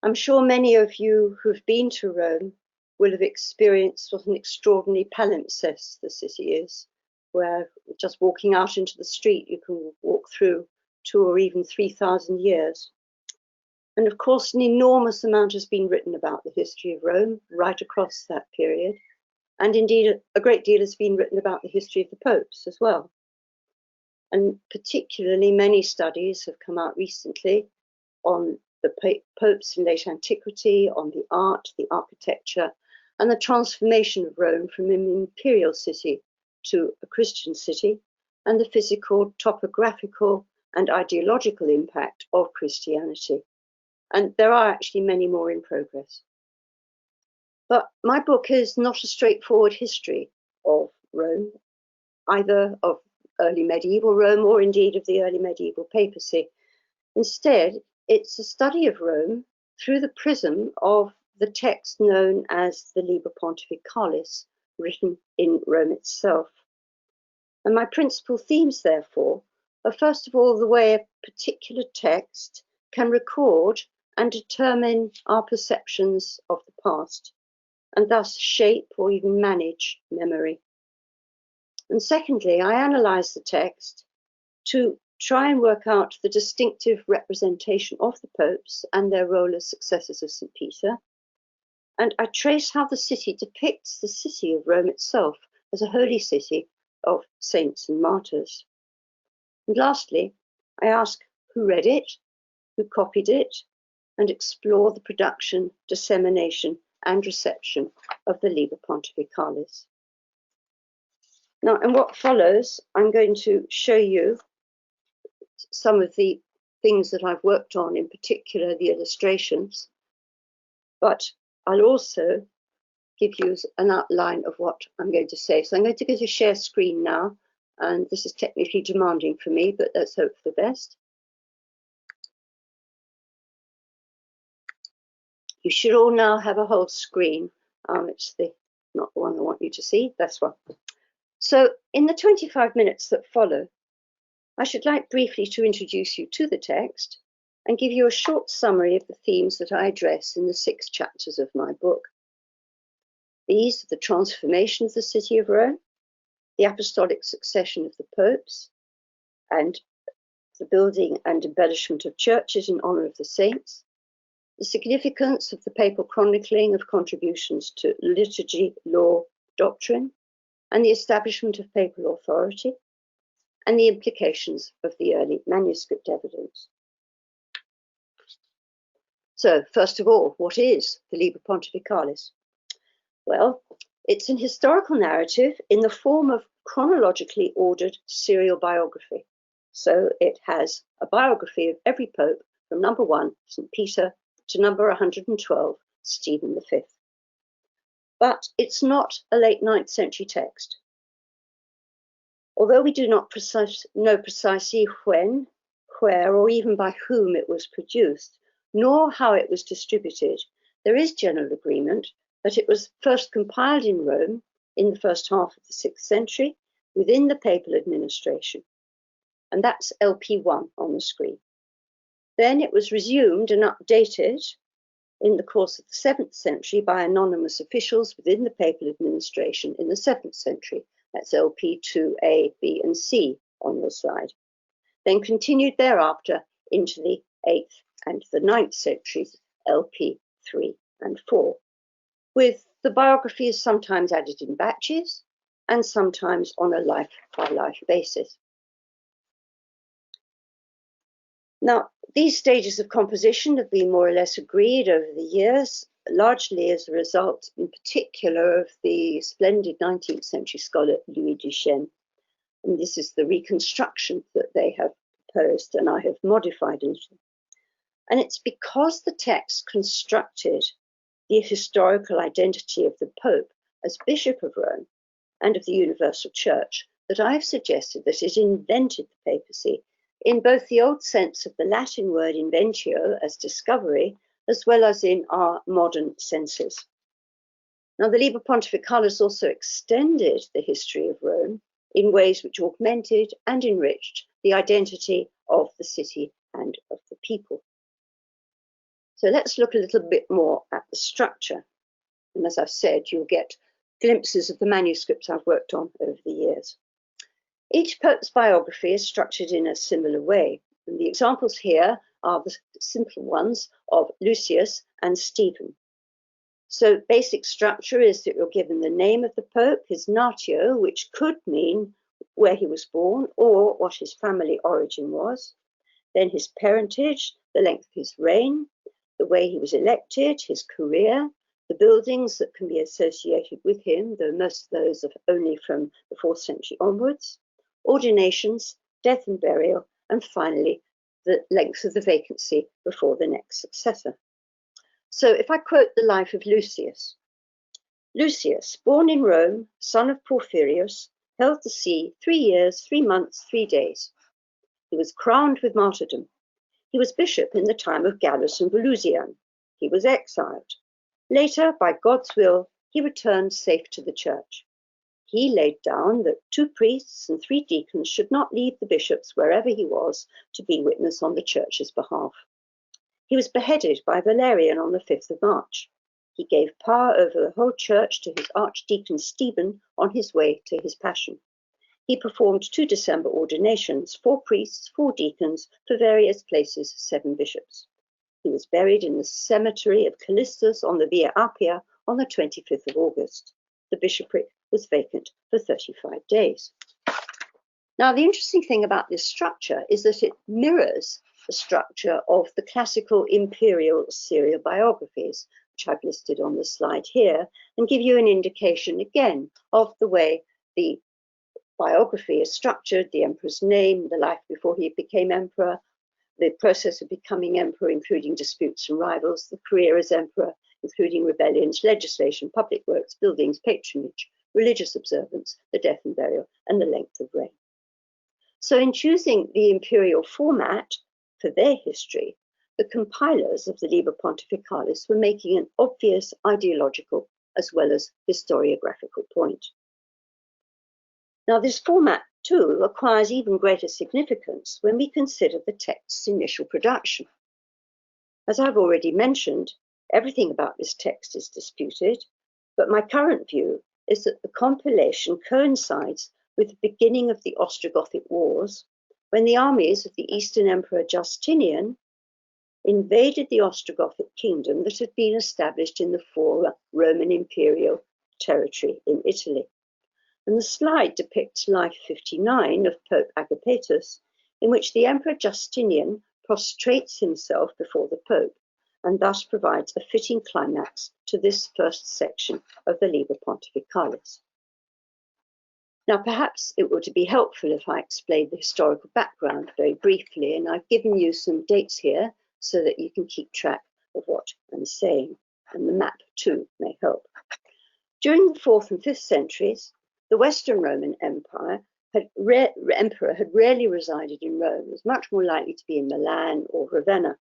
I'm sure many of you who've been to Rome will have experienced what an extraordinary palimpsest the city is, where just walking out into the street, you can walk through 2,000 or even 3,000 years. And of course, an enormous amount has been written about the history of Rome right across that period. And indeed, a great deal has been written about the history of the popes as well. And particularly many studies have come out recently on the popes in late antiquity, on the art, the architecture, and the transformation of Rome from an imperial city to a Christian city, and the physical, topographical, and ideological impact of Christianity. And there are actually many more in progress. But my book is not a straightforward history of Rome, either of early medieval Rome or indeed of the early medieval papacy. Instead, it's a study of Rome through the prism of the text known as the Liber Pontificalis, written in Rome itself. And my principal themes, therefore, are first of all the way a particular text can record and determine our perceptions of the past, and thus shape or even manage memory. And secondly, I analyze the text to try and work out the distinctive representation of the popes and their role as successors of St. Peter. And I trace how the city depicts the city of Rome itself as a holy city of saints and martyrs. And lastly, I ask who read it, who copied it, and explore the production, dissemination, and reception of the Liber Pontificalis. Now, in what follows, I'm going to show you some of the things that I've worked on, in particular the illustrations, but I'll also give you an outline of what I'm going to say. So I'm going to go to share screen now, and this is technically demanding for me, but let's hope for the best. You should all now have a whole screen. It's not the one I want you to see, that's one. So in the 25 minutes that follow, I should like briefly to introduce you to the text and give you a short summary of the themes that I address in the 6 chapters of my book. These are the transformation of the city of Rome, the apostolic succession of the popes, and the building and embellishment of churches in honor of the saints, the significance of the papal chronicling of contributions to liturgy, law, doctrine, and the establishment of papal authority, and the implications of the early manuscript evidence. So, first of all, what is the Liber Pontificalis? Well, it's an historical narrative in the form of chronologically ordered serial biography. So it has a biography of every pope from number 1, St. Peter, to number 112, Stephen V. But it's not a late 9th century text. Although we do not know precisely when, where, or even by whom it was produced, nor how it was distributed, there is general agreement that it was first compiled in Rome in the first half of the 6th century within the papal administration. And that's LP1 on the screen. Then it was resumed and updated in the course of the 7th century by anonymous officials within the papal administration in the 7th century. That's LP2A, B, and C on your slide. Then continued thereafter into the 8th and the 9th centuries, LP3 and 4, with the biographies sometimes added in batches and sometimes on a life-by-life basis. Now, these stages of composition have been more or less agreed over the years, largely as a result, in particular, of the splendid 19th century scholar Louis Duchesne. And this is the reconstruction that they have proposed, and I have modified a little. And it's because the text constructed the historical identity of the Pope as Bishop of Rome and of the Universal Church that I've suggested that it invented the papacy in both the old sense of the Latin word inventio as discovery, as well as in our modern senses. Now, the Liber Pontificalis also extended the history of Rome in ways which augmented and enriched the identity of the city and of the people. So let's look a little bit more at the structure. And as I've said, you'll get glimpses of the manuscripts I've worked on over the years. Each pope's biography is structured in a similar way. And the examples here are the simple ones of Lucius and Stephen. So basic structure is that you're given the name of the pope, his natio, which could mean where he was born or what his family origin was, then his parentage, the length of his reign, the way he was elected, his career, the buildings that can be associated with him, though most of those are only from the 4th century onwards, ordinations, death and burial, and finally, the length of the vacancy before the next successor. So if I quote the life of Lucius, Lucius, born in Rome, son of Porphyrius, held the see 3 years, 3 months, 3 days. He was crowned with martyrdom. He was bishop in the time of Gallus and Volusian. He was exiled. Later, by God's will, he returned safe to the church. He laid down that 2 priests and 3 deacons should not leave the bishops wherever he was to be witness on the church's behalf. He was beheaded by Valerian on the 5th of March. He gave power over the whole church to his archdeacon Stephen on his way to his passion. He performed 2 December ordinations, 4 priests, 4 deacons, for various places, 7 bishops. He was buried in the cemetery of Callistus on the Via Appia on the 25th of August. The bishopric was vacant for 35 days. Now, the interesting thing about this structure is that it mirrors the structure of the classical imperial serial biographies, which I've listed on the slide here, and give you an indication again of the way the biography is structured, the emperor's name, the life before he became emperor, the process of becoming emperor, including disputes and rivals, the career as emperor, including rebellions, legislation, public works, buildings, patronage, religious observance, the death and burial, and the length of reign. So in choosing the imperial format for their history, the compilers of the Liber Pontificalis were making an obvious ideological as well as historiographical point. Now, this format, too, acquires even greater significance when we consider the text's initial production. As I've already mentioned, everything about this text is disputed, but my current view is that the compilation coincides with the beginning of the Ostrogothic Wars, when the armies of the Eastern Emperor Justinian invaded the Ostrogothic kingdom that had been established in the former Roman imperial territory in Italy. And the slide depicts life 59 of Pope Agapetus, in which the Emperor Justinian prostrates himself before the Pope, and thus provides a fitting climax to this first section of the Liber Pontificalis. Now, perhaps it would be helpful if I explained the historical background very briefly, and I've given you some dates here so that you can keep track of what I'm saying, and the map too may help. During the 4th and 5th centuries, the Western Roman Empire emperor had rarely resided in Rome, was much more likely to be in Milan or Ravenna.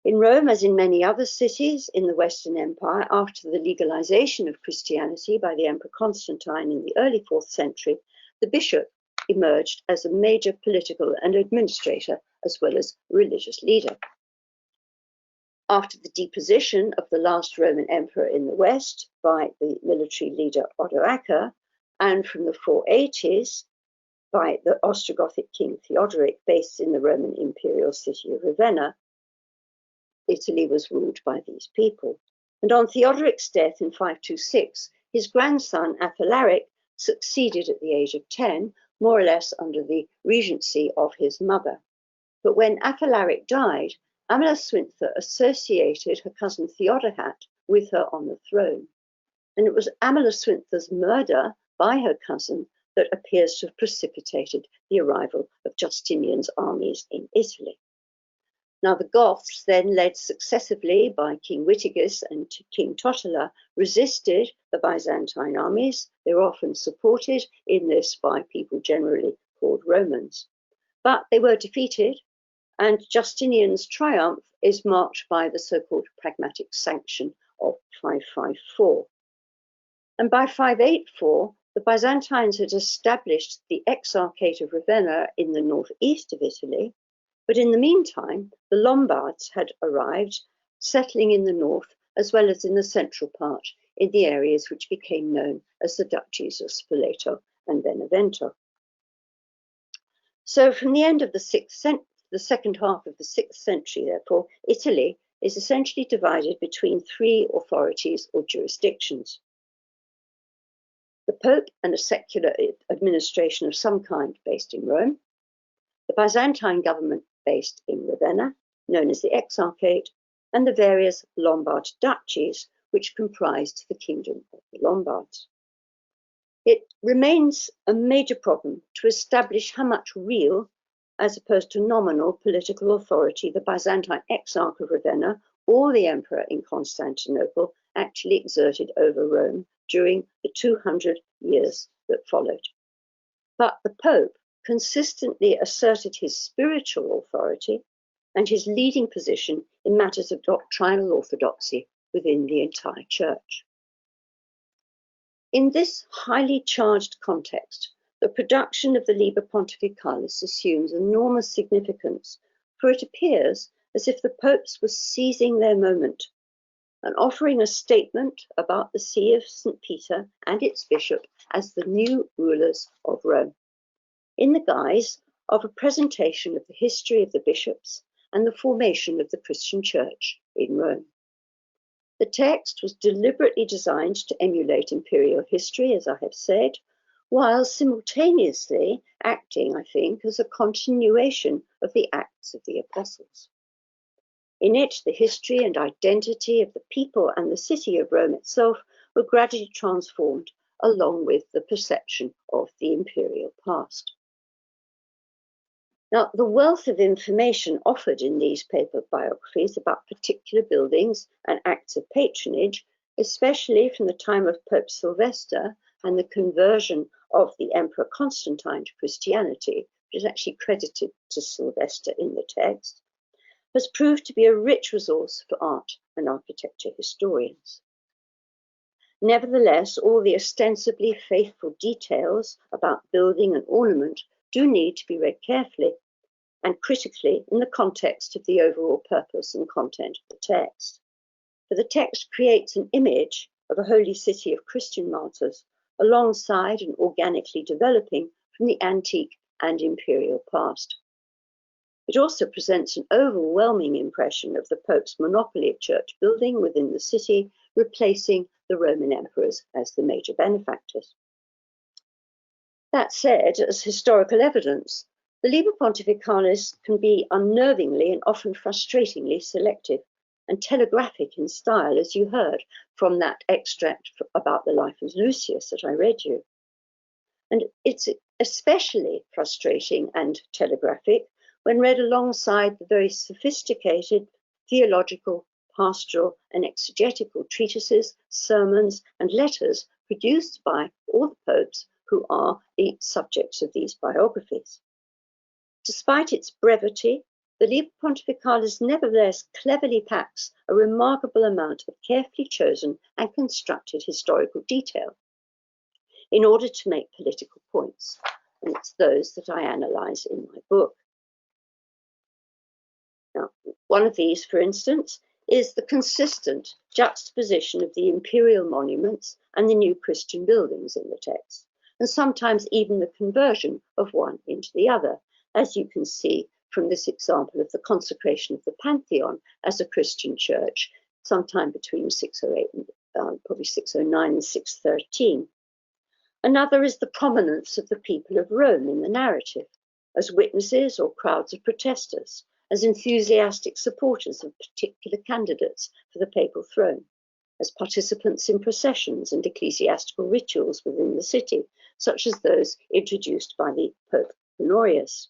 In Rome, as in many other cities in the Western Empire, after the legalization of Christianity by the Emperor Constantine in the early 4th century, the bishop emerged as a major political and administrator, as well as religious leader. After the deposition of the last Roman emperor in the West by the military leader Odoacer, and from the 480s by the Ostrogothic king Theodoric, based in the Roman imperial city of Ravenna, Italy was ruled by these people. And on Theodoric's death in 526, his grandson Athalaric succeeded at the age of 10, more or less under the regency of his mother. But when Athalaric died, Amalasuintha associated her cousin Theodohat with her on the throne. And it was Amalasuintha's murder by her cousin that appears to have precipitated the arrival of Justinian's armies in Italy. Now, the Goths, then led successively by King Witigis and King Totila, resisted the Byzantine armies. They were often supported in this by people generally called Romans. But they were defeated, and Justinian's triumph is marked by the so-called Pragmatic Sanction of 554. And by 584, the Byzantines had established the Exarchate of Ravenna in the northeast of Italy, But in the meantime, the Lombards had arrived, settling in the north as well as in the central part, in the areas which became known as the duchies of Spoleto and Benevento. So from the end of the second half of the 6th century, therefore, Italy is essentially divided between 3 authorities or jurisdictions. The Pope and a secular administration of some kind based in Rome, the Byzantine government based in Ravenna, known as the Exarchate, and the various Lombard duchies, which comprised the Kingdom of the Lombards. It remains a major problem to establish how much real, as opposed to nominal, political authority the Byzantine Exarch of Ravenna or the Emperor in Constantinople actually exerted over Rome during the 200 years that followed. But the Pope consistently asserted his spiritual authority and his leading position in matters of doctrinal orthodoxy within the entire Church. In this highly charged context, the production of the Liber Pontificalis assumes enormous significance, for it appears as if the popes were seizing their moment and offering a statement about the See of St. Peter and its bishop as the new rulers of Rome, in the guise of a presentation of the history of the bishops and the formation of the Christian Church in Rome. The text was deliberately designed to emulate imperial history, as I have said, while simultaneously acting, I think, as a continuation of the Acts of the Apostles. In it, the history and identity of the people and the city of Rome itself were gradually transformed, along with the perception of the imperial past. Now, the wealth of information offered in these paper biographies about particular buildings and acts of patronage, especially from the time of Pope Sylvester and the conversion of the Emperor Constantine to Christianity, which is actually credited to Sylvester in the text, has proved to be a rich resource for art and architecture historians. Nevertheless, all the ostensibly faithful details about building and ornament do need to be read carefully and critically in the context of the overall purpose and content of the text. For the text creates an image of a holy city of Christian martyrs alongside and organically developing from the antique and imperial past. It also presents an overwhelming impression of the Pope's monopoly of church building within the city, replacing the Roman emperors as the major benefactors. That said, as historical evidence, the Liber Pontificalis can be unnervingly and often frustratingly selective and telegraphic in style, as you heard from that extract about the life of Lucius that I read you. And it's especially frustrating and telegraphic when read alongside the very sophisticated theological, pastoral, and exegetical treatises, sermons, and letters produced by all the popes who are the subjects of these biographies. Despite its brevity, the Liber Pontificalis nevertheless cleverly packs a remarkable amount of carefully chosen and constructed historical detail in order to make political points, and it's those that I analyse in my book. Now, one of these, for instance, is the consistent juxtaposition of the imperial monuments and the new Christian buildings in the text, and sometimes even the conversion of one into the other, as you can see from this example of the consecration of the Pantheon as a Christian church, sometime between 608 and probably 609 and 613. Another is the prominence of the people of Rome in the narrative, as witnesses or crowds of protesters, as enthusiastic supporters of particular candidates for the papal throne, as participants in processions and ecclesiastical rituals within the city, such as those introduced by the Pope Honorius,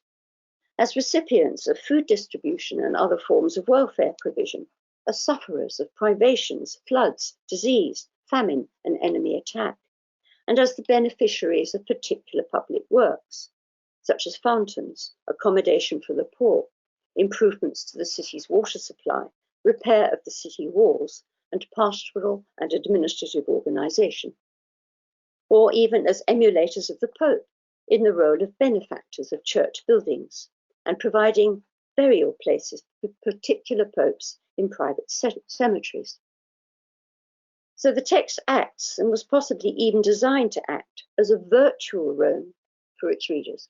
as recipients of food distribution and other forms of welfare provision, as sufferers of privations, floods, disease, famine, and enemy attack, and as the beneficiaries of particular public works, such as fountains, accommodation for the poor, improvements to the city's water supply, repair of the city walls, and pastoral and administrative organization, or even as emulators of the Pope in the role of benefactors of church buildings and providing burial places for particular popes in private cemeteries. So the text acts, and was possibly even designed to act, as a virtual Rome for its readers,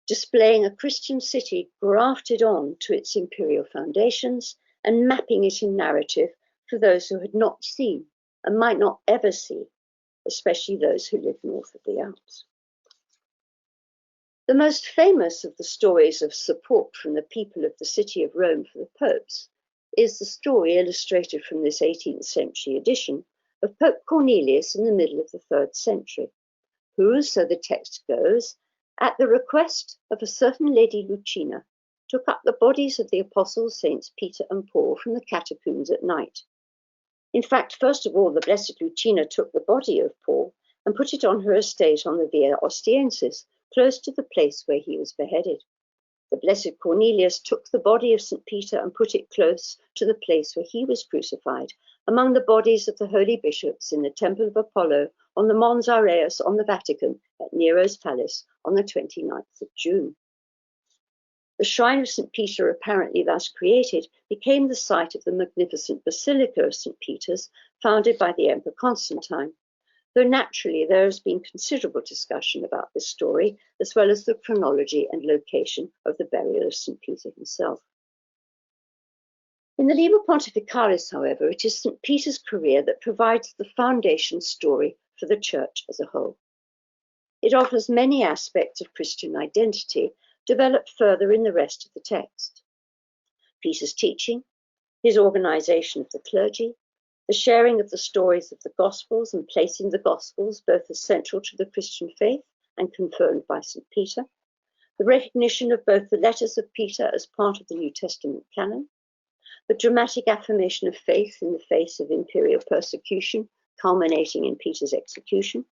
displaying a Christian city grafted on to its imperial foundations and mapping it in narrative for those who had not seen and might not ever see, especially those who live north of the Alps. The most famous of the stories of support from the people of the city of Rome for the popes is the story illustrated from this 18th century edition of Pope Cornelius in the middle of the 3rd century, who, so the text goes, at the request of a certain Lady Lucina, took up the bodies of the apostles Saints Peter and Paul from the catacombs at night. In fact, first of all, the Blessed Lucina took the body of Paul and put it on her estate on the Via Ostiensis, close to the place where he was beheaded. The Blessed Cornelius took the body of St. Peter and put it close to the place where he was crucified, among the bodies of the holy bishops in the Temple of Apollo, on the Mons Aureus on the Vatican, at Nero's palace on the 29th of June. The shrine of St. Peter, apparently thus created, became the site of the magnificent Basilica of St. Peter's, founded by the Emperor Constantine, though naturally there has been considerable discussion about this story, as well as the chronology and location of the burial of St. Peter himself. In the Liber Pontificalis, however, it is St. Peter's career that provides the foundation story for the Church as a whole. It offers many aspects of Christian identity, developed further in the rest of the text. Peter's teaching, his organization of the clergy, the sharing of the stories of the Gospels and placing the Gospels both as central to the Christian faith and confirmed by St. Peter, the recognition of both the letters of Peter as part of the New Testament canon, the dramatic affirmation of faith in the face of imperial persecution, culminating in Peter's execution,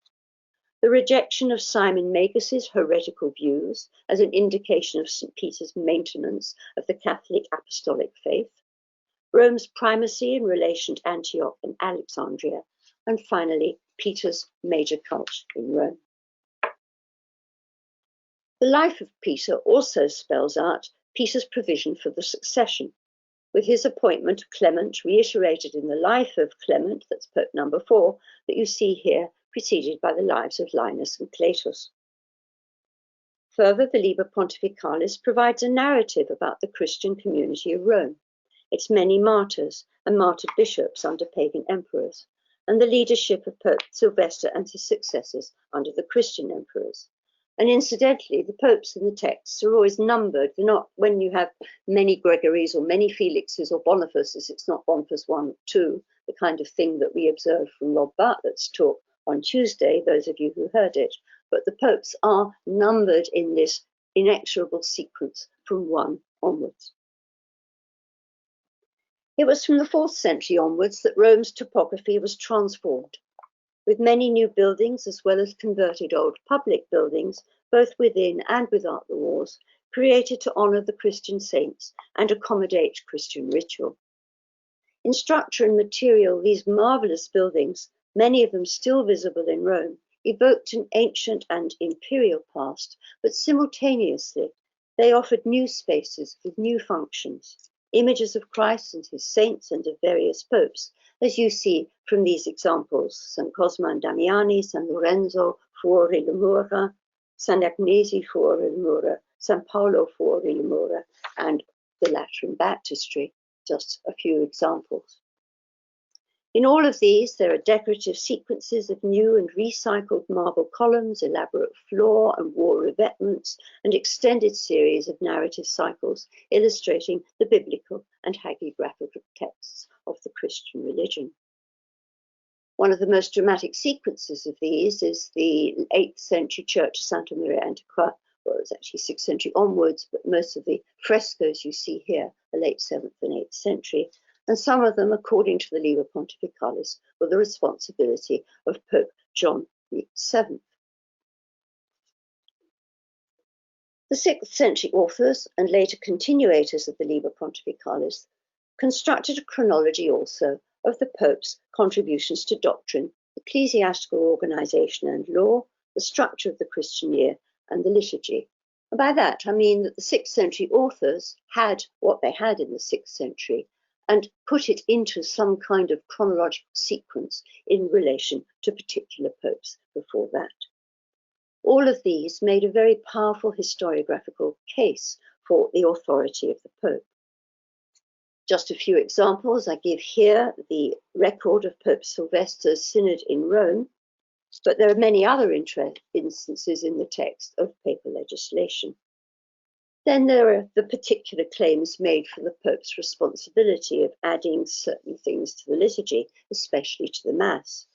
the rejection of Simon Magus's heretical views as an indication of St. Peter's maintenance of the Catholic apostolic faith, Rome's primacy in relation to Antioch and Alexandria, and finally, Peter's major cult in Rome. The life of Peter also spells out Peter's provision for the succession, with his appointment of Clement reiterated in the life of Clement, that's Pope number 4, that you see here, preceded by the lives of Linus and Cletus. Further, the Liber Pontificalis provides a narrative about the Christian community of Rome, its many martyrs and martyred bishops under pagan emperors, and the leadership of Pope Sylvester and his successors under the Christian emperors. And incidentally, the popes in the texts are always numbered. They're not, when you have many Gregories or many Felixes or Bonifaces, it's not Boniface 1, 2, the kind of thing that we observed from Rob Bartlett's talk on Tuesday, those of you who heard it. But the popes are numbered in this inexorable sequence from 1 onwards. It was from the 4th century onwards that Rome's topography was transformed, with many new buildings as well as converted old public buildings, both within and without the walls, created to honor the Christian saints and accommodate Christian ritual. In structure and material, these marvelous buildings, many of them still visible in Rome, evoked an ancient and imperial past, but simultaneously they offered new spaces with new functions, images of Christ and his saints and of various popes, as you see from these examples: San Cosma and Damiani, San Lorenzo fuori le mura, San Agnesi fuori le mura, San Paolo fuori le mura, and the Lateran baptistry, just a few examples. In all of these, there are decorative sequences of new and recycled marble columns, elaborate floor and wall revetments, and extended series of narrative cycles illustrating the biblical and hagiographical texts of the Christian religion. One of the most dramatic sequences of these is the 8th century church of Santa Maria Antiqua. Well, it's actually 6th century onwards, but most of the frescoes you see here are late 7th and 8th century. And some of them, according to the Liber Pontificalis, were the responsibility of Pope John VII. The 6th century authors and later continuators of the Liber Pontificalis constructed a chronology also of the Pope's contributions to doctrine, ecclesiastical organization and law, the structure of the Christian year, and the liturgy, And by that, I mean that the 6th century authors had what they had in the 6th century and put it into some kind of chronological sequence in relation to particular popes before that. All of these made a very powerful historiographical case for the authority of the Pope. Just a few examples. I give here the record of Pope Sylvester's synod in Rome, but there are many other instances in the text of papal legislation. Then there are the particular claims made for the Pope's responsibility of adding certain things to the liturgy, especially to the Mass.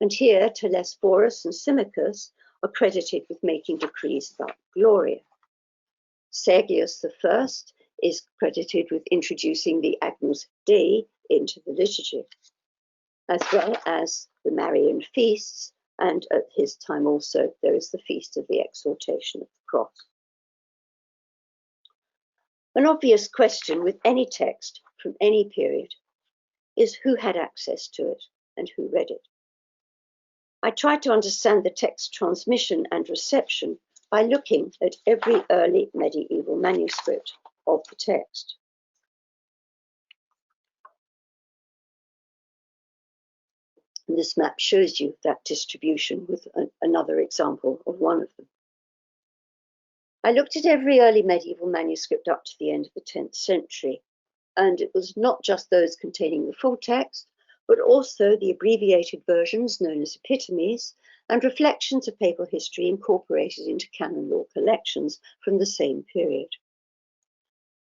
And here, Telesphorus and Symmachus are credited with making decrees about Gloria. Sergius I is credited with introducing the Agnus Dei into the liturgy, as well as the Marian feasts, and at his time also there is the Feast of the Exaltation of the Cross. An obvious question with any text from any period is who had access to it and who read it. I tried to understand the text transmission and reception by looking at every early medieval manuscript of the text. And this map shows you that distribution with another example of one of them. I looked at every early medieval manuscript up to the end of the 10th century, and it was not just those containing the full text, but also the abbreviated versions known as epitomes and reflections of papal history incorporated into canon law collections from the same period.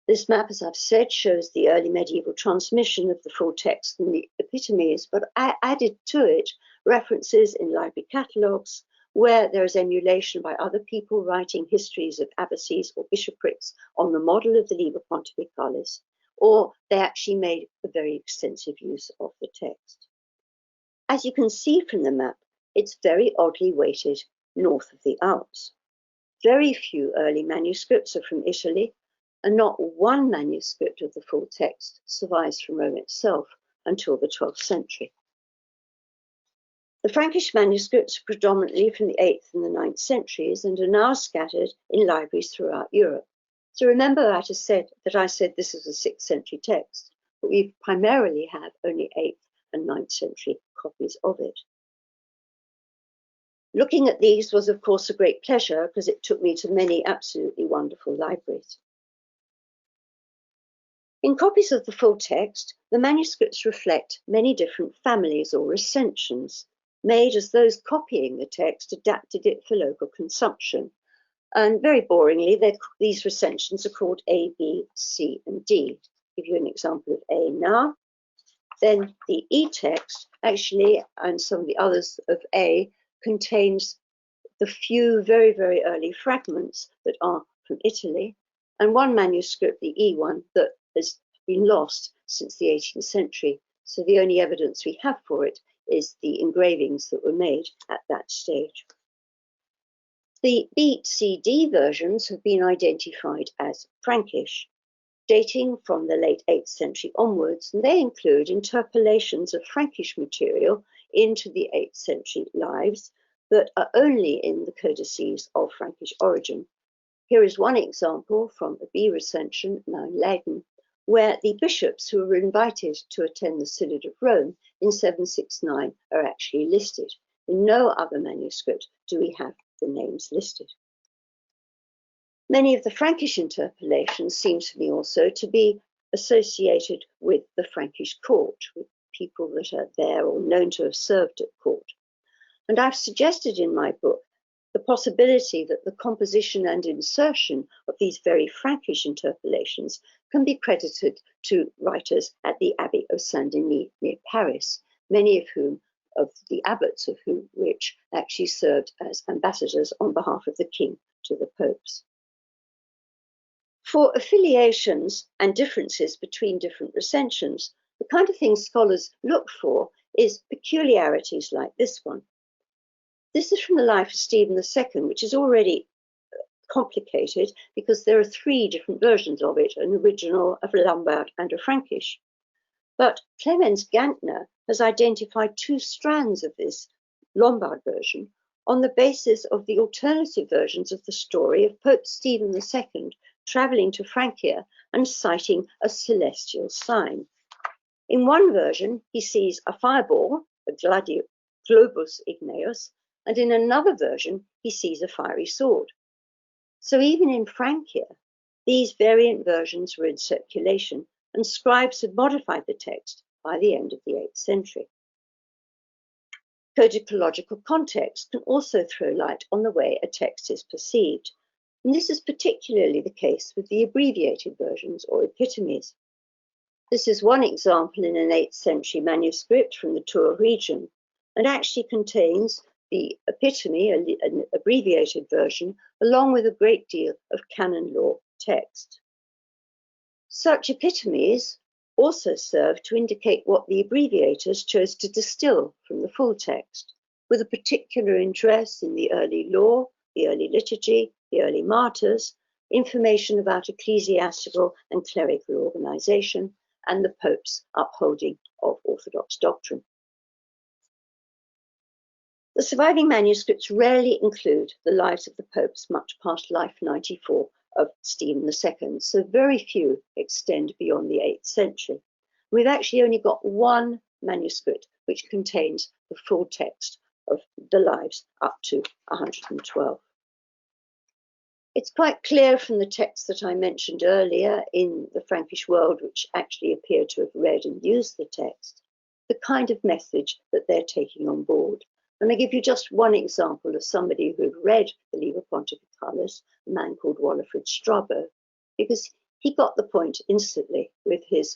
This map, as I've said, shows the early medieval transmission of the full text and the epitomes, but I added to it references in library catalogues where there is emulation by other people writing histories of abbacies or bishoprics on the model of the Liber Pontificalis, or they actually made a very extensive use of the text. As you can see from the map, it's very oddly weighted north of the Alps. Very few early manuscripts are from Italy, and not one manuscript of the full text survives from Rome itself until the 12th century. The Frankish manuscripts are predominantly from the 8th and the 9th centuries and are now scattered in libraries throughout Europe. So remember that I said this is a 6th century text, but we primarily have only 8th and 9th century copies of it. Looking at these was, of course, a great pleasure because it took me to many absolutely wonderful libraries. In copies of the full text, the manuscripts reflect many different families or recensions, made as those copying the text adapted it for local consumption. And very boringly, these recensions are called A, B, C, and D. I'll give you an example of A now. Then the E text, actually, and some of the others of A, contains the few very, very early fragments that are from Italy, and one manuscript, the E one, that has been lost since the 18th century. So the only evidence we have for it is the engravings that were made at that stage. The B, C, D versions have been identified as Frankish, dating from the late 8th century onwards, and they include interpolations of Frankish material into the 8th century lives that are only in the codices of Frankish origin. Here is one example from a B recension, now in Leiden, where the bishops who were invited to attend the Synod of Rome in 769 are actually listed. In no other manuscript do we have the names listed. Many of the Frankish interpolations seem to me also to be associated with the Frankish court, with people that are there or known to have served at court. And I've suggested in my book the possibility that the composition and insertion of these very Frankish interpolations can be credited to writers at the Abbey of Saint-Denis near Paris, many of the abbots of which actually served as ambassadors on behalf of the king to the popes. For affiliations and differences between different recensions, the kind of thing scholars look for is peculiarities like this one. This is from the life of Stephen II, which is already complicated because there are 3 different versions of it, an original, a Lombard, and a Frankish. But Clemens Gantner has identified 2 strands of this Lombard version, on the basis of the alternative versions of the story of Pope Stephen II travelling to Francia and sighting a celestial sign. In one version, he sees a fireball, a globus igneus, and in another version, he sees a fiery sword. So even in Francia, these variant versions were in circulation, and scribes had modified the text by the end of the 8th century. Codicological context can also throw light on the way a text is perceived, and this is particularly the case with the abbreviated versions or epitomes. This is one example in an 8th century manuscript from the Tours region, and actually contains the epitome, an abbreviated version, along with a great deal of canon law text. Such epitomes also serve to indicate what the abbreviators chose to distill from the full text, with a particular interest in the early law, the early liturgy, the early martyrs, information about ecclesiastical and clerical organization, and the Pope's upholding of orthodox doctrine. The surviving manuscripts rarely include the lives of the popes much past life 94 of Stephen II, so very few extend beyond the 8th century. We've actually only got one manuscript which contains the full text of the lives up to 112. It's quite clear from the text that I mentioned earlier in the Frankish world, which actually appear to have read and used the text, the kind of message that they're taking on board. And I give you just one example of somebody who had read the Liber Pontificalis, a man called Walafrid Strabo, because he got the point instantly with his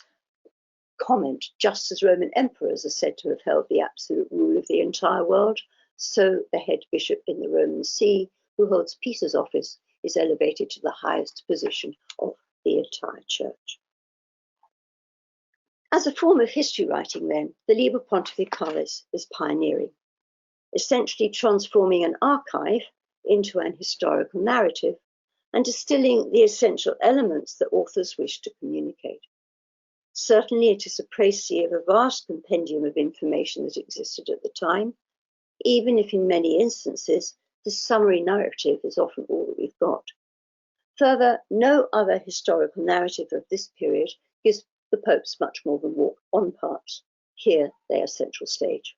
comment: just as Roman emperors are said to have held the absolute rule of the entire world, so the head bishop in the Roman See, who holds Peter's office, is elevated to the highest position of the entire church. As a form of history writing then, the Liber Pontificalis is pioneering, essentially transforming an archive into an historical narrative and distilling the essential elements that authors wish to communicate. Certainly it is a précis of a vast compendium of information that existed at the time, even if in many instances the summary narrative is often all that we've got. Further, no other historical narrative of this period gives the popes much more than walk-on parts. Here they are central stage.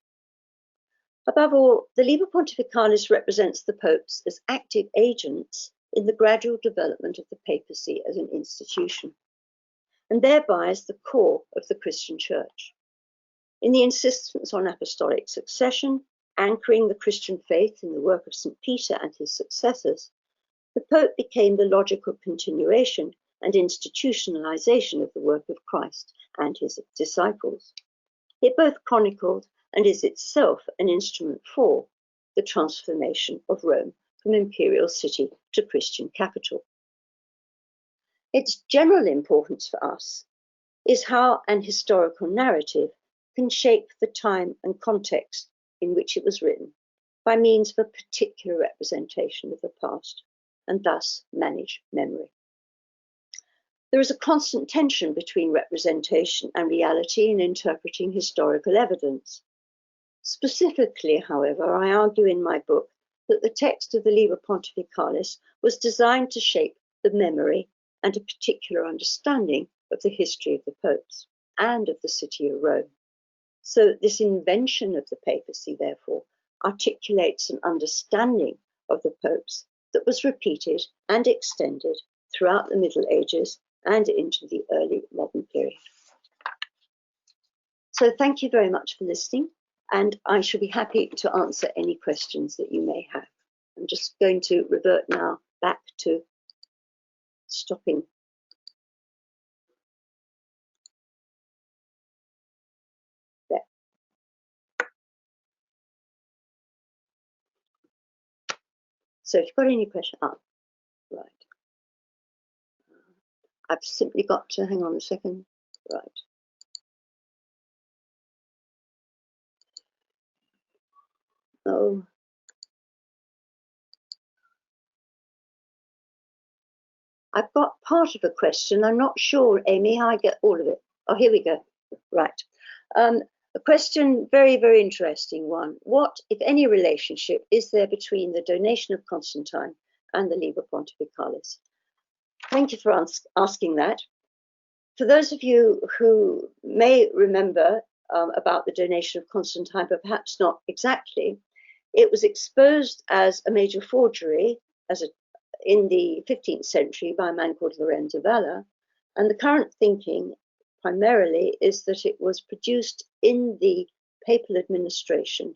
Above all, the Liber Pontificalis represents the popes as active agents in the gradual development of the papacy as an institution, and thereby as the core of the Christian church. In the insistence on apostolic succession, anchoring the Christian faith in the work of St. Peter and his successors, the Pope became the logical continuation and institutionalization of the work of Christ and his disciples. It both chronicled and is itself an instrument for the transformation of Rome from imperial city to Christian capital. Its general importance for us is how an historical narrative can shape the time and context in which it was written by means of a particular representation of the past, and thus manage memory. There is a constant tension between representation and reality in interpreting historical evidence. Specifically, however, I argue in my book that the text of the Liber Pontificalis was designed to shape the memory and a particular understanding of the history of the popes and of the city of Rome. So this invention of the papacy, therefore, articulates an understanding of the popes that was repeated and extended throughout the Middle Ages and into the early modern period. So thank you very much for listening, and I shall be happy to answer any questions that you may have. I'm just going to revert now back to stopping. There. So if you've got any questions, right. I've simply got to, hang on a second, right. Oh. I've got part of a question. I'm not sure, Amy, how I get all of it. Oh, here we go. Right. A question, very, very interesting one. What, if any, relationship is there between the donation of Constantine and the Liber Pontificalis? Thank you for asking that. For those of you who may remember about the donation of Constantine, but perhaps not exactly, it was exposed as a major forgery in the 15th century by a man called Lorenzo Valla, and the current thinking primarily is that it was produced in the papal administration,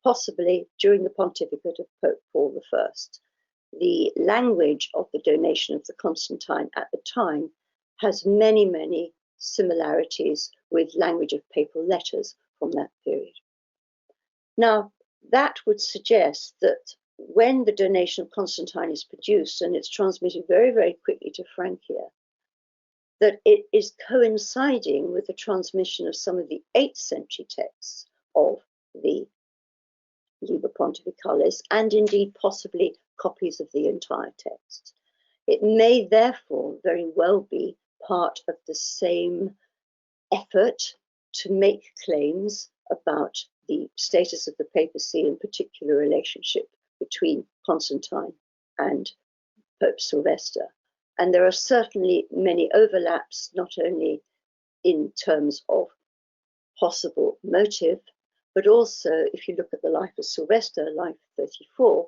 possibly during the pontificate of Pope Paul I. The language of the donation of the Constantine at the time has many, many similarities with language of papal letters from that period. Now, that would suggest that when the donation of Constantine is produced and it's transmitted very, very quickly to Francia, that it is coinciding with the transmission of some of the 8th century texts of the Liber Pontificalis, and indeed possibly copies of the entire text. It may therefore very well be part of the same effort to make claims about the status of the papacy, in particular relationship between Constantine and Pope Sylvester. And there are certainly many overlaps, not only in terms of possible motive, but also if you look at the life of Sylvester, life 34,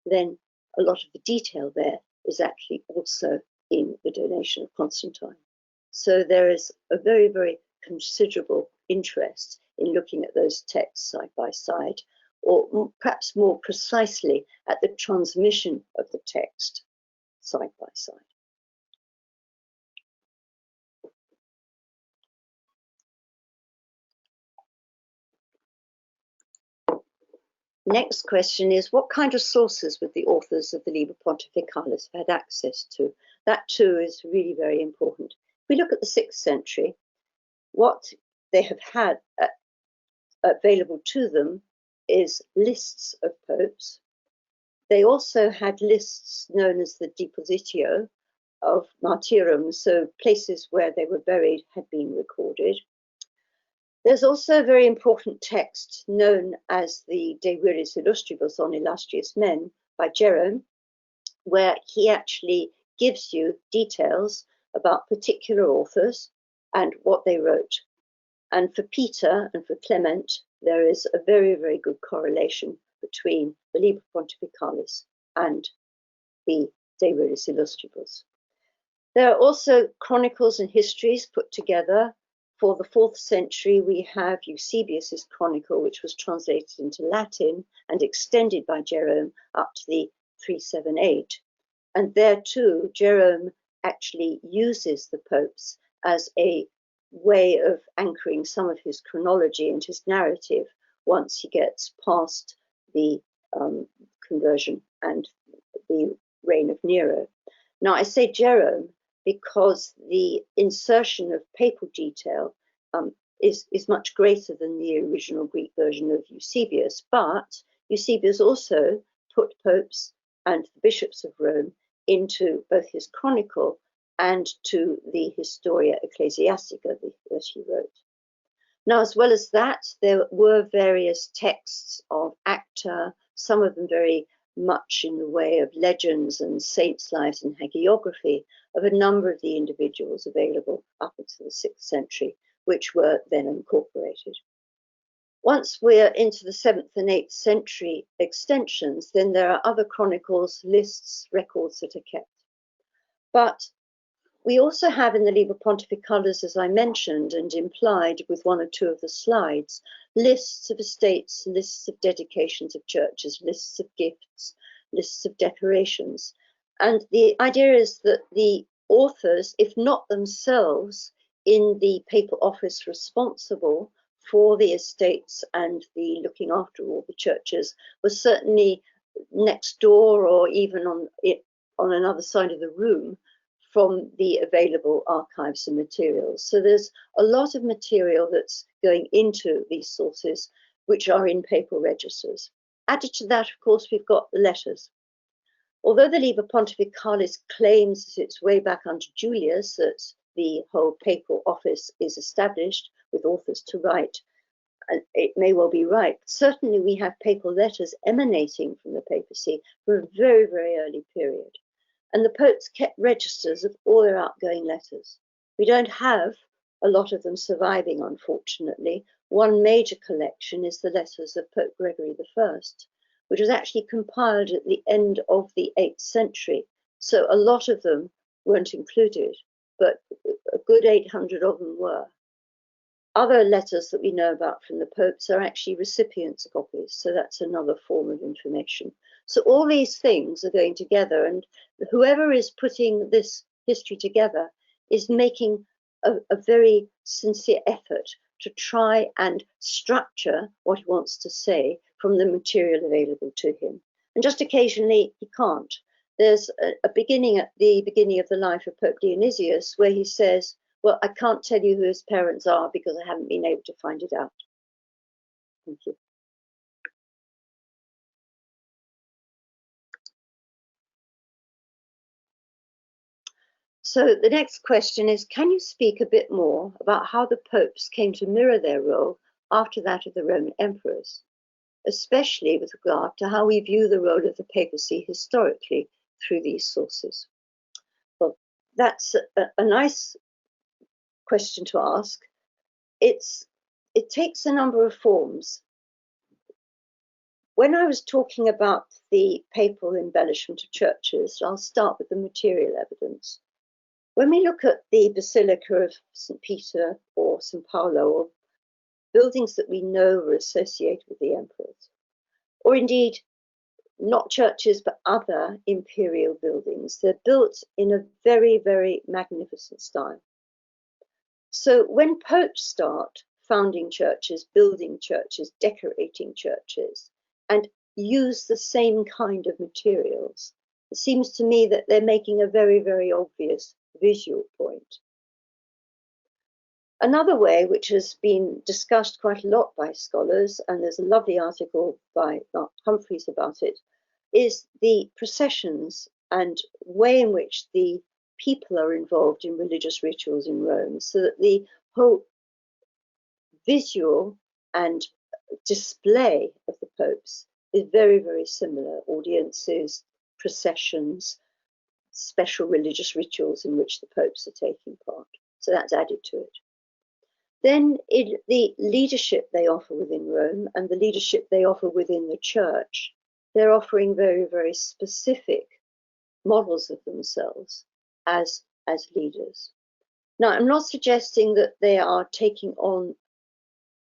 then a lot of the detail there is actually also in the donation of Constantine. So there is a very, very considerable interest in looking at those texts side by side, or perhaps more precisely at the transmission of the text side by side. Next question is, what kind of sources would the authors of the Liber Pontificalis have had access to? That too is really very important. If we look at the 6th century, what they have had available to them is lists of popes. They also had lists known as the depositio of Martyrdom, so places where they were buried had been recorded. There's also a very important text known as the De Viris Illustribus on Illustrious Men by Jerome, where he actually gives you details about particular authors and what they wrote. And for Peter and for Clement, there is a very, very good correlation between the Liber Pontificalis and the De Viris Illustribus. There are also chronicles and histories put together. For the 4th century, we have Eusebius's chronicle, which was translated into Latin and extended by Jerome up to the 378. And there too, Jerome actually uses the popes as a way of anchoring some of his chronology and his narrative once he gets past the conversion and the reign of Nero. Now, I say Jerome because the insertion of papal detail is much greater than the original Greek version of Eusebius, but Eusebius also put popes and the bishops of Rome into both his chronicle and to the Historia Ecclesiastica that he wrote. Now, as well as that, there were various texts of acta, some of them very much in the way of legends and saints' lives and hagiography of a number of the individuals available up until the 6th century, which were then incorporated. Once we're into the 7th and 8th century extensions, then there are other chronicles, lists, records that are kept. But we also have in the Liber Pontificalis, as I mentioned and implied with one or two of the slides, lists of estates, lists of dedications of churches, lists of gifts, lists of decorations. And the idea is that the authors, if not themselves in the papal office responsible for the estates and the looking after all the churches, were certainly next door or even on another side of the room from the available archives and materials. So there's a lot of material that's going into these sources, which are in papal registers. Added to that, of course, we've got the letters. Although the Liber Pontificalis claims that it's way back under Julius that the whole papal office is established with authors to write, it may well be right, but certainly we have papal letters emanating from the papacy from a very, very early period. And the popes kept registers of all their outgoing letters. We don't have a lot of them surviving, unfortunately. One major collection is the letters of Pope Gregory I, which was actually compiled at the end of the 8th century. So a lot of them weren't included, but a good 800 of them were. Other letters that we know about from the popes are actually recipients' copies, so that's another form of information. So all these things are going together, and whoever is putting this history together is making a very sincere effort to try and structure what he wants to say from the material available to him. And just occasionally he can't. There's a beginning at the beginning of the life of Pope Dionysius where he says, well, I can't tell you who his parents are because I haven't been able to find it out. Thank you. So the next question is, can you speak a bit more about how the popes came to mirror their role after that of the Roman emperors, especially with regard to how we view the role of the papacy historically through these sources? Well, that's a nice question to ask. It takes a number of forms. When I was talking about the papal embellishment of churches, I'll start with the material evidence. When we look at the Basilica of St. Peter or St. Paolo, or buildings that we know are associated with the emperors, or indeed not churches but other imperial buildings, they're built in a very, very magnificent style. So when popes start founding churches, building churches, decorating churches, and use the same kind of materials, it seems to me that they're making a very, very obvious visual point. Another way, which has been discussed quite a lot by scholars, and there's a lovely article by Mark Humphreys about it, is the processions and way in which the people are involved in religious rituals in Rome, so that the whole visual and display of the popes is very, very similar. Audiences, processions, special religious rituals in which the popes are taking part. So that's added to it. Then the leadership they offer within Rome and the leadership they offer within the church, they're offering very, very specific models of themselves as leaders. Now, I'm not suggesting that they are taking on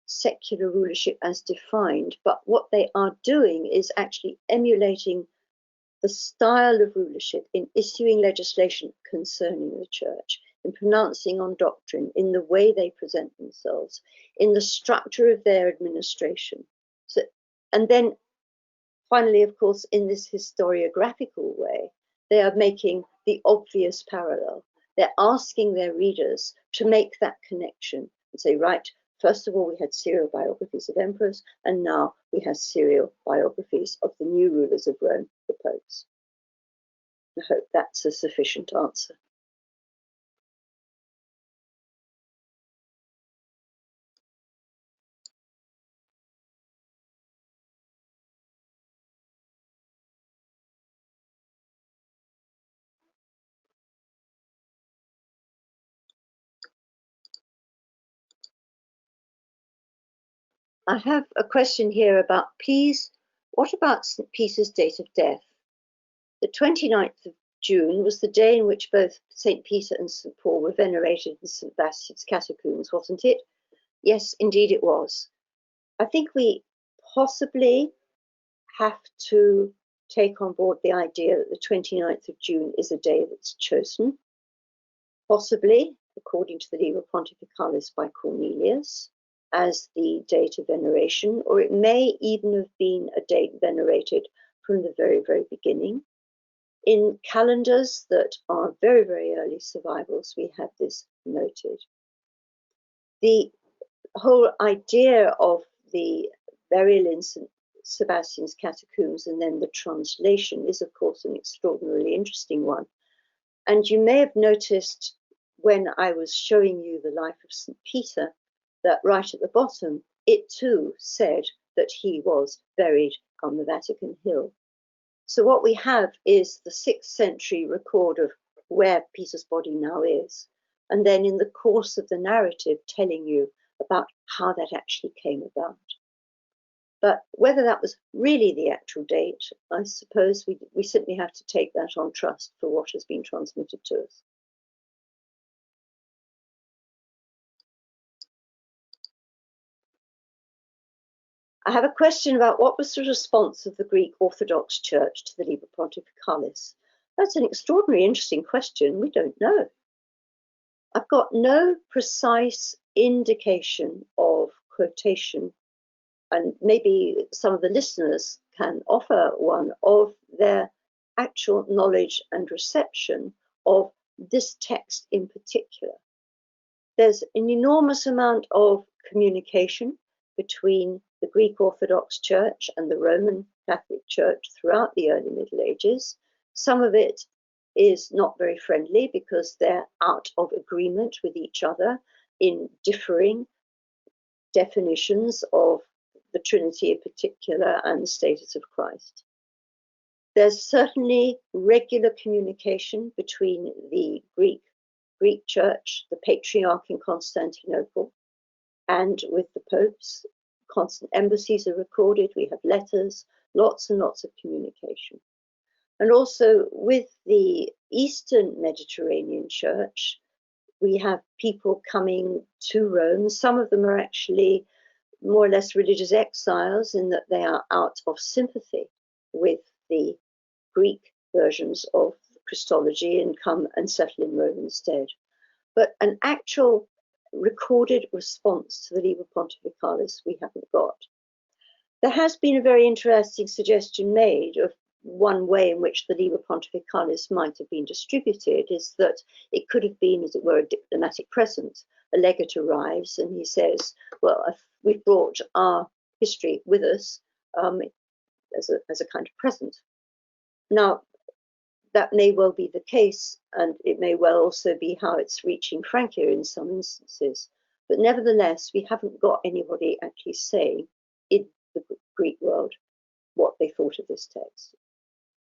secular rulership as defined, but what they are doing is actually emulating the style of rulership in issuing legislation concerning the church, in pronouncing on doctrine, in the way they present themselves, in the structure of their administration. So, and then finally, of course, in this historiographical way, they are making the obvious parallel. They're asking their readers to make that connection and say, right, first of all, we had serial biographies of emperors, and now we have serial biographies of the new rulers of Rome, the popes. I hope that's a sufficient answer. I have a question here about, please, what about St. Peter's date of death? The 29th of June was the day in which both St. Peter and St. Paul were venerated in St. Bastian's catacombs, wasn't it? Yes, indeed it was. I think we possibly have to take on board the idea that the 29th of June is a day that's chosen, possibly, according to the Liber Pontificalis by Cornelius, as the date of veneration, or it may even have been a date venerated from the very, very beginning. In calendars that are very, very early survivals, we have this noted. The whole idea of the burial in St. Sebastian's catacombs and then the translation is, of course, an extraordinarily interesting one. And you may have noticed when I was showing you the life of St. Peter that right at the bottom it too said that he was buried on the Vatican Hill. So what we have is the 6th century record of where Peter's body now is, and then in the course of the narrative telling you about how that actually came about. But whether that was really the actual date, I suppose we simply have to take that on trust for what has been transmitted to us. I have a question about what was the response of the Greek Orthodox Church to the Liber Pontificalis. That's an extraordinarily interesting question. We don't know. I've got no precise indication of quotation, and maybe some of the listeners can offer one of their actual knowledge and reception of this text in particular. There's an enormous amount of communication between the Greek Orthodox Church and the Roman Catholic Church throughout the early Middle Ages. Some of it is not very friendly because they're out of agreement with each other in differing definitions of the Trinity in particular and the status of Christ. There's certainly regular communication between the Greek Church, the Patriarch in Constantinople, and with the popes. Constant embassies are recorded. We have letters, lots and lots of communication. And also with the Eastern Mediterranean Church, we have people coming to Rome. Some of them are actually more or less religious exiles in that they are out of sympathy with the Greek versions of Christology and come and settle in Rome instead. But an actual recorded response to the Liber Pontificalis we haven't got. There has been a very interesting suggestion made of one way in which the Liber Pontificalis might have been distributed is that it could have been, as it were, a diplomatic present. A legate arrives and he says, well, we've brought our history with us as a kind of present. Now, that may well be the case, and it may well also be how it's reaching Francia in some instances. But nevertheless, we haven't got anybody actually saying in the Greek world what they thought of this text.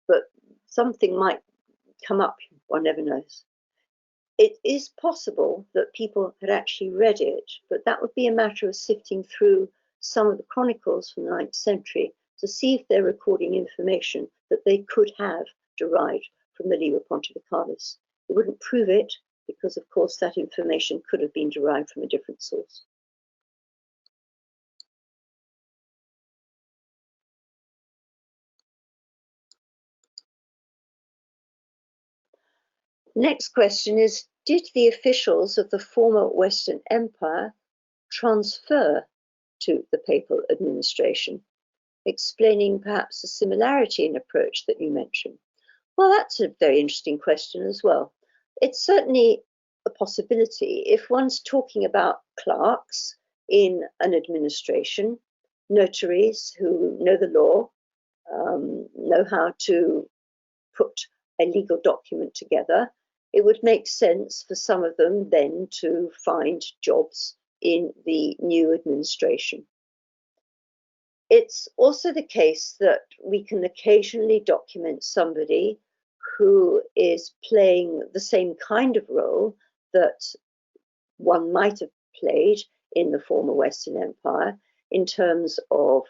But something might come up, one never knows. It is possible that people had actually read it, but that would be a matter of sifting through some of the chronicles from the 9th century to see if they're recording information that they could have derived from the Liber Pontificalis. It wouldn't prove it because, of course, that information could have been derived from a different source. Next question is, did the officials of the former Western Empire transfer to the papal administration? Explaining perhaps the similarity in approach that you mentioned. Well, that's a very interesting question as well. It's certainly a possibility if one's talking about clerks in an administration, notaries who know the law, know how to put a legal document together. It would make sense for some of them then to find jobs in the new administration. It's also the case that we can occasionally document somebody who is playing the same kind of role that one might have played in the former Western Empire in terms of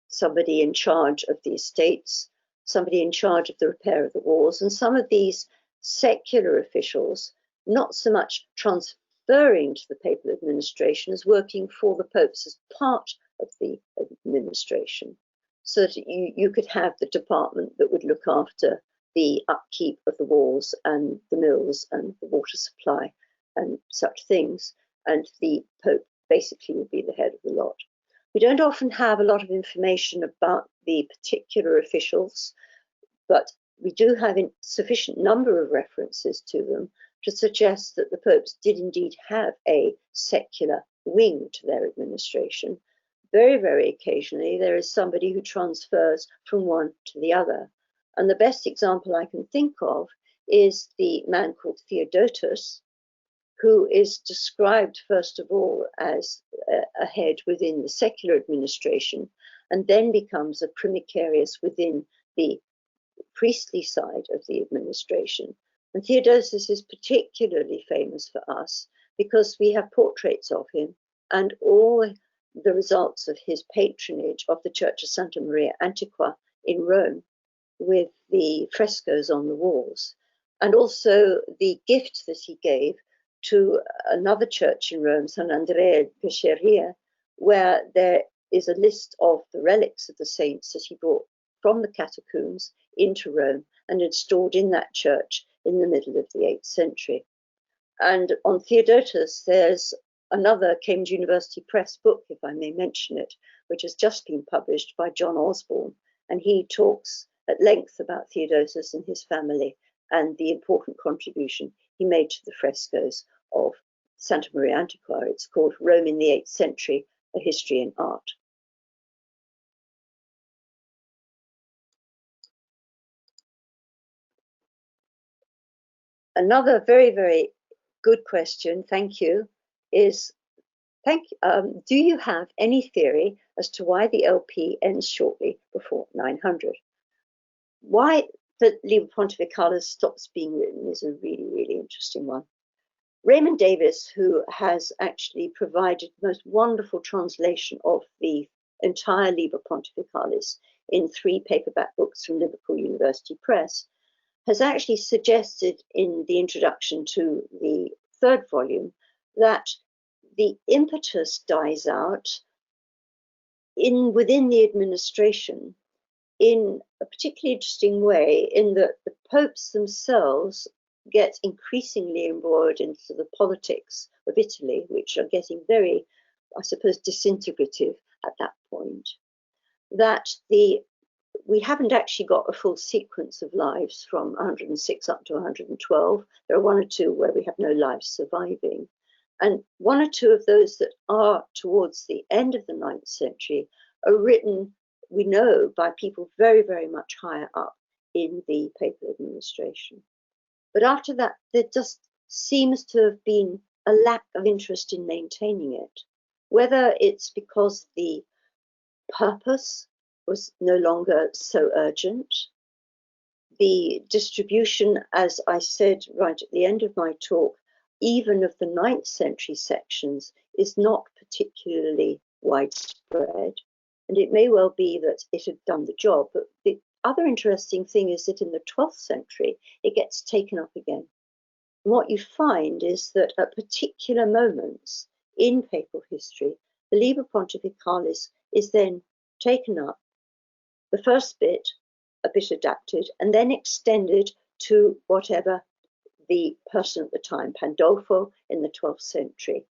somebody in charge of the estates, somebody in charge of the repair of the walls, and some of these secular officials not so much transferring to the papal administration as working for the popes as part of the administration, so that you could have the department that would look after the upkeep of the walls and the mills and the water supply and such things, and the pope basically would be the head of the lot. We don't often have a lot of information about the particular officials, but we do have a sufficient number of references to them to suggest that the popes did indeed have a secular wing to their administration. Very, very occasionally, there is somebody who transfers from one to the other. And the best example I can think of is the man called Theodotus, who is described first of all as a head within the secular administration, and then becomes a primicarius within the priestly side of the administration. And Theodosius is particularly famous for us because we have portraits of him and all the results of his patronage of the Church of Santa Maria Antiqua in Rome, with the frescoes on the walls, and also the gift that he gave to another church in Rome, San Andrea Pesceria, where there is a list of the relics of the saints that he brought from the catacombs into Rome and installed in that church in the middle of the 8th century. And on Theodotus, there's another Cambridge University Press book, if I may mention it, which has just been published by John Osborne, and he talks at length about Theodosius and his family and the important contribution he made to the frescoes of Santa Maria Antiqua. It's called Rome in the 8th Century, A History in Art. Another very, very good question, thank you, is do you have any theory as to why the LP ends shortly before 900? Why the Liber Pontificalis stops being written is a really, really interesting one. Raymond Davis, who has actually provided the most wonderful translation of the entire Liber Pontificalis in 3 paperback books from Liverpool University Press, has actually suggested in the introduction to the 3rd volume that the impetus dies out within the administration in a particularly interesting way, in that the popes themselves get increasingly embroiled into the politics of Italy, which are getting very, I suppose, disintegrative at that point, that we haven't actually got a full sequence of lives from 106 up to 112. There are 1 or 2 where we have no lives surviving. And 1 or 2 of those that are towards the end of the 9th century are written, we know, by people very, very much higher up in the papal administration. But after that, there just seems to have been a lack of interest in maintaining it, whether it's because the purpose was no longer so urgent. The distribution, as I said right at the end of my talk, even of the 9th century sections, is not particularly widespread. And it may well be that it had done the job, but the other interesting thing is that in the 12th century, it gets taken up again. And what you find is that at particular moments in papal history, the Liber Pontificalis is then taken up, the first bit, a bit adapted, and then extended to whatever the person at the time, Pandolfo in the 12th century,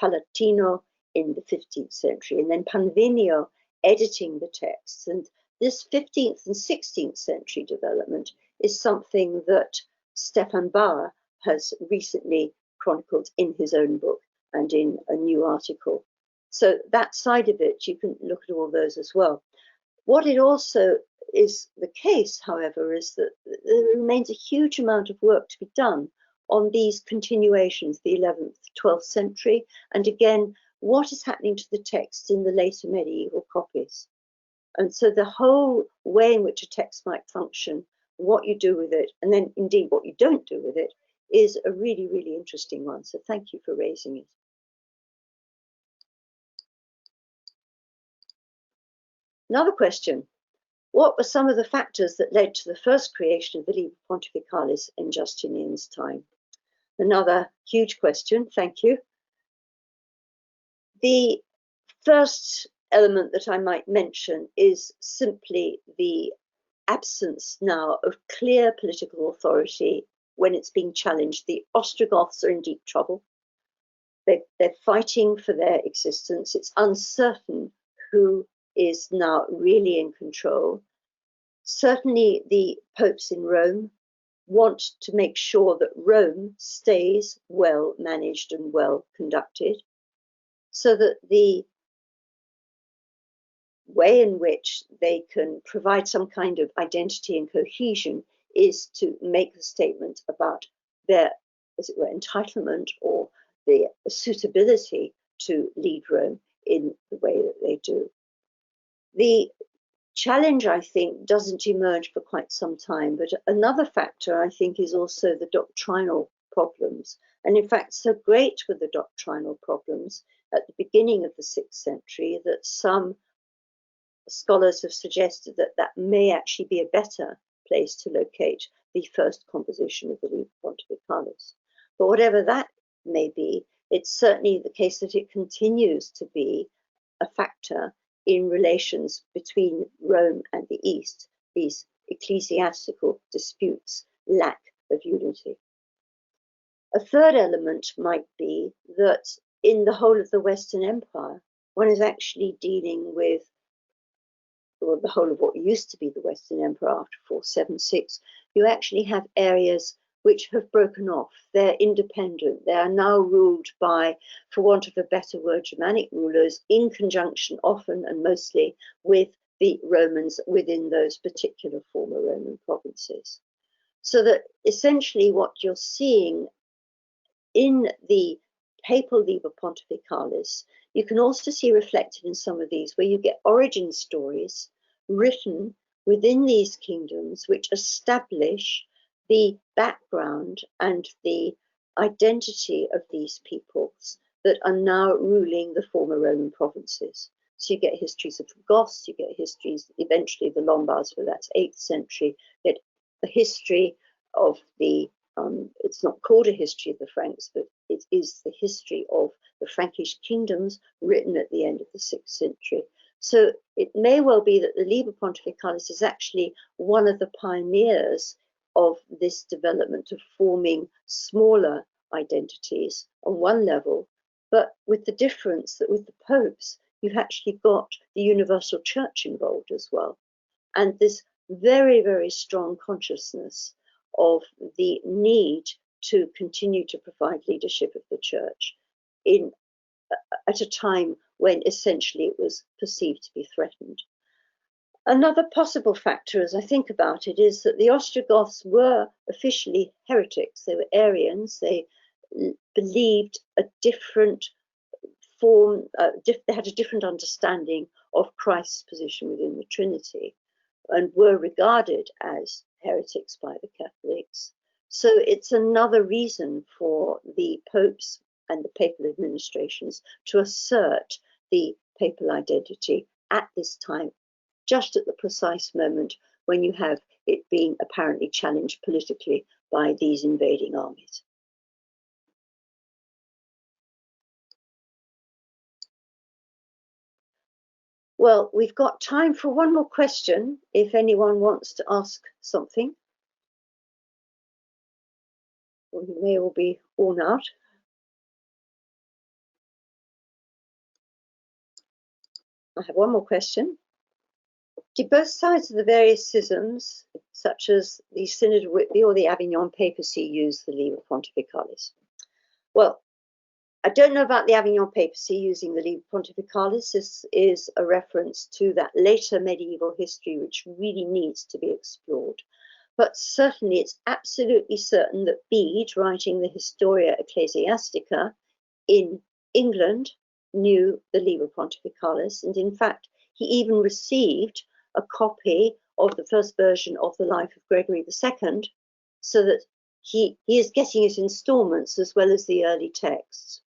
Palatino in the 15th century, and then Panvinio editing the texts. And this 15th and 16th century development is something that Stefan Bauer has recently chronicled in his own book and in a new article. So that side of it, you can look at all those as well. What it also is the case, however, is that there remains a huge amount of work to be done on these continuations, the 11th, 12th century, and again, what is happening to the texts in the later medieval copies. And so the whole way in which a text might function, what you do with it, and then indeed what you don't do with it, is a really, really interesting one. So thank you for raising it. Another question. What were some of the factors that led to the first creation of the Liber Pontificalis in Justinian's time? Another huge question, thank you. The first element that I might mention is simply the absence now of clear political authority when it's being challenged. The Ostrogoths are in deep trouble. They're fighting for their existence. It's uncertain who is now really in control. Certainly the popes in Rome want to make sure that Rome stays well managed and well conducted, so that the way in which they can provide some kind of identity and cohesion is to make a statement about their as it were, entitlement or the suitability to lead Rome in the way that they do. The challenge, I think, doesn't emerge for quite some time, but another factor, I think, is also the doctrinal problems. And in fact, so great were the doctrinal problems at the beginning of the 6th century that some scholars have suggested that that may actually be a better place to locate the first composition of the Liber Pontificalis. But whatever that may be, it's certainly the case that it continues to be a factor in relations between Rome and the East, these ecclesiastical disputes, lack of unity. A third element might be that in the whole of the Western Empire, one is actually dealing with, or the whole of what used to be the Western Empire after 476, you actually have areas which have broken off. They're independent. They are now ruled by, for want of a better word, Germanic rulers in conjunction often and mostly with the Romans within those particular former Roman provinces. So that essentially what you're seeing in the Papal Liber Pontificalis, you can also see reflected in some of these where you get origin stories written within these kingdoms which establish the background and the identity of these peoples that are now ruling the former Roman provinces. So you get histories of the Goths, you get histories, eventually the Lombards, but that's 8th century, you get the history of the, it's not called a history of the Franks, but it is the history of the Frankish kingdoms written at the end of the 6th century. So it may well be that the Liber Pontificalis is actually one of the pioneers of this development of forming smaller identities on one level, but with the difference that with the popes, you've actually got the universal church involved as well. And this very, very strong consciousness of the need to continue to provide leadership of the church at a time when essentially it was perceived to be threatened. Another possible factor, as I think about it, is that the Ostrogoths were officially heretics. They were Arians. They believed a different form, they had a different understanding of Christ's position within the Trinity and were regarded as heretics by the Catholics. So it's another reason for the popes and the papal administrations to assert the papal identity at this time, just at the precise moment when you have it being apparently challenged politically by these invading armies. Well, we've got time for one more question, if anyone wants to ask something. Or you may all be worn out. I have one more question. Do both sides of the various schisms, such as the Synod of Whitby or the Avignon Papacy, use the Liber Pontificalis? Well, I don't know about the Avignon Papacy using the Liber Pontificalis. This is a reference to that later medieval history which really needs to be explored. But certainly it's absolutely certain that Bede, writing the Historia Ecclesiastica in England, knew the Liber Pontificalis, and in fact he even received a copy of the first version of the Life of Gregory II, so that he is getting it in installments as well as the early texts.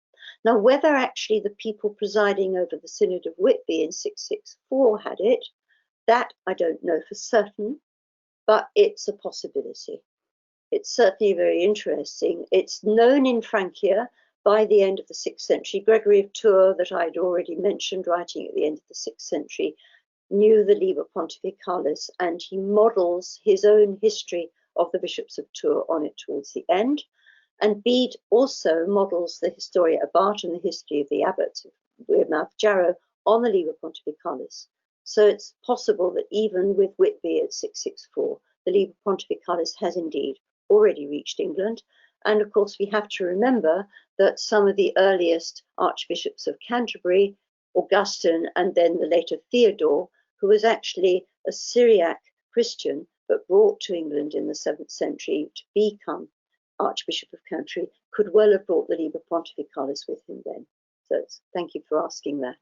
Now, whether actually the people presiding over the Synod of Whitby in 664 had it, that I don't know for certain, but it's a possibility. It's certainly very interesting. It's known in Francia by the end of the 6th century. Gregory of Tours, that I'd already mentioned, writing at the end of the 6th century, knew the Liber Pontificalis, and he models his own history of the bishops of Tours on it towards the end. And Bede also models the Historia Abbati and the history of the abbots of Wearmouth Jarrow on the Liber Pontificalis. So it's possible that even with Whitby at 664, the Liber Pontificalis has indeed already reached England. And of course, we have to remember that some of the earliest archbishops of Canterbury, Augustine, and then the later Theodore, who was actually a Syriac Christian, but brought to England in the 7th century to become Archbishop of Canterbury, could well have brought the Liber Pontificalis with him then. So thank you for asking that.